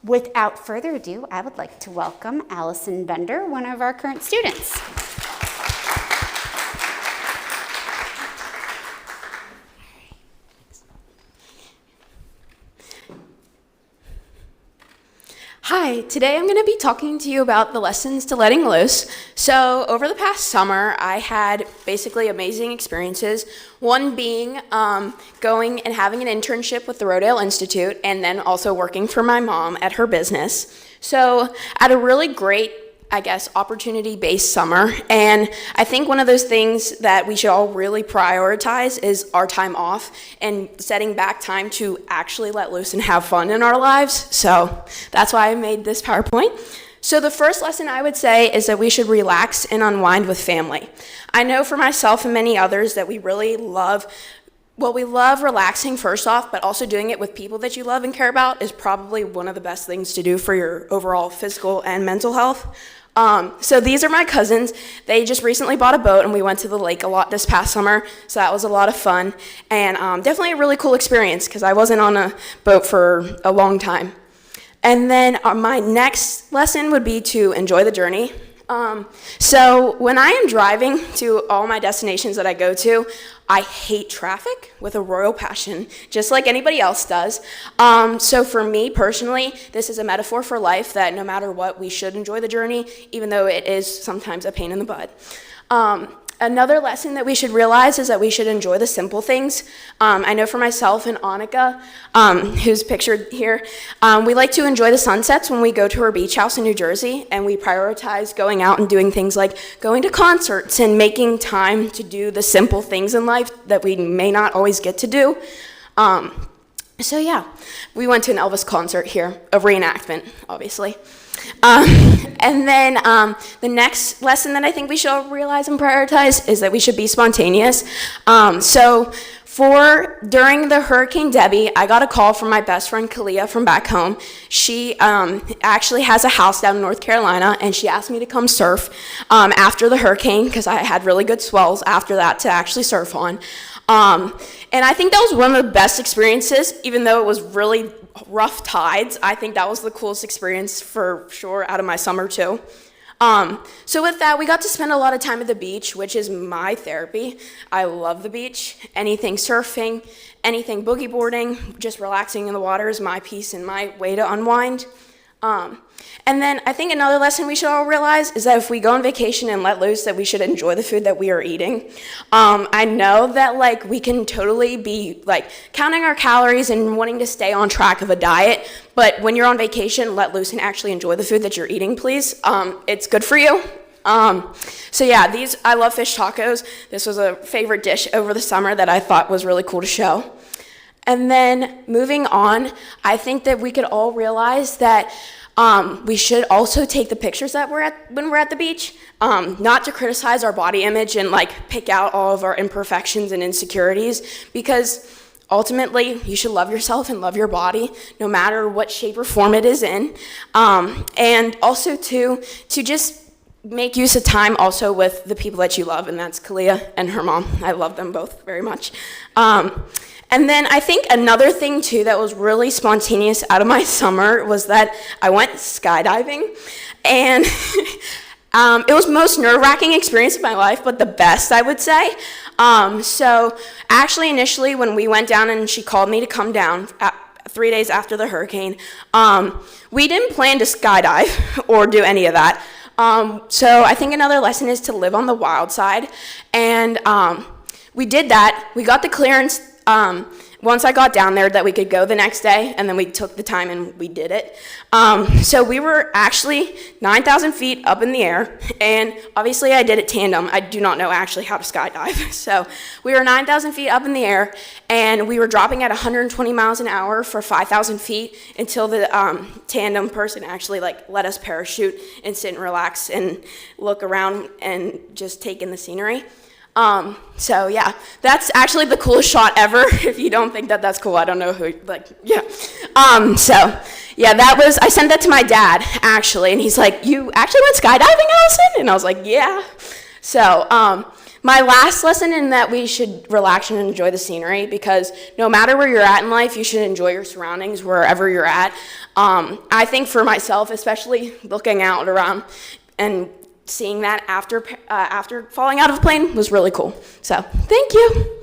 Without further ado, I would like to welcome Alison Bender, one of our current students. Hi, today I'm going to be talking to you about the lessons to letting loose. So over the past summer, I had basically amazing experiences. One being going and having an internship with the Rodale Institute and then also working for my mom at her business. So I had a really great opportunity-based summer, and I think one of those things that we should all really prioritize is our time off and setting back time to actually let loose and have fun in our lives. So that's why I made this PowerPoint. So the first lesson I would say is that we should relax and unwind with family. I know for myself and many others that we really love relaxing first off, but also doing it with people that you love and care about is probably one of the best things to do for your overall physical and mental health. So these are my cousins. They just recently bought a boat and we went to the lake a lot this past summer, so that was a lot of fun and definitely a really cool experience because I wasn't on a boat for a long time. And then my next lesson would be to enjoy the journey. So when I am driving to all my destinations that I go to, I hate traffic with a royal passion, just like anybody else does. So for me personally, this is a metaphor for life that no matter what, we should enjoy the journey, even though it is sometimes a pain in the butt. Another lesson that we should realize is that we should enjoy the simple things. I know for myself and Annika, who's pictured here, we like to enjoy the sunsets when we go to our beach house in New Jersey, and we prioritize going out and doing things like going to concerts and making time to do the simple things in life that we may not always get to do. So yeah, we went to an Elvis concert here, a reenactment, obviously. And then the next lesson that I think we should all realize and prioritize is that we should be spontaneous. So during the Hurricane Debbie, I got a call from my best friend Kalia from back home. She actually has a house down in North Carolina, and she asked me to come surf after the hurricane because I had really good swells after that to actually surf on. And I think that was one of the best experiences, even though it was really rough tides. I think that was the coolest experience for sure out of my summer too. So with that, we got to spend a lot of time at the beach, which is my therapy. I love the beach. Anything surfing, anything boogie boarding, just relaxing in the water is my peace and my way to unwind. And then I think another lesson we should all realize is that if we go on vacation and let loose, that we should enjoy the food that we are eating. I know that we can totally be counting our calories and wanting to stay on track of a diet, but when you're on vacation, let loose and actually enjoy the food that you're eating, please. It's good for you. So yeah, I love fish tacos. This was a favorite dish over the summer that I thought was really cool to show. And then moving on, I think that we could all realize that we should also take the pictures that when we're at the beach, not to criticize our body image and pick out all of our imperfections and insecurities, because ultimately you should love yourself and love your body no matter what shape or form it is in, and also to just make use of time also with the people that you love, and that's Kalia and her mom. I love them both very much. And then I think another thing too that was really spontaneous out of my summer was that I went skydiving, and it was the most nerve-wracking experience of my life, but the best, I would say. So actually initially when we went down and she called me to come down 3 days after the hurricane, we didn't plan to skydive or do any of that. So I think another lesson is to live on the wild side, and we did that. We got the clearance once I got down there that we could go the next day, and then we took the time and we did it. So we were actually 9,000 feet up in the air, and obviously I did it tandem. I do not know actually how to skydive. So we were 9,000 feet up in the air, and we were dropping at 120 miles an hour for 5,000 feet until the tandem person actually let us parachute and sit and relax and look around and just take in the scenery. So yeah, that's actually the coolest shot ever. If you don't think that that's cool, I don't know who, yeah. So yeah, I sent that to my dad actually, and he's like, "You actually went skydiving, Alison?" And I was like, "Yeah." So, my last lesson in that we should relax and enjoy the scenery, because no matter where you're at in life, you should enjoy your surroundings wherever you're at. I think for myself, especially looking out around and seeing that after falling out of a plane was really cool. So thank you.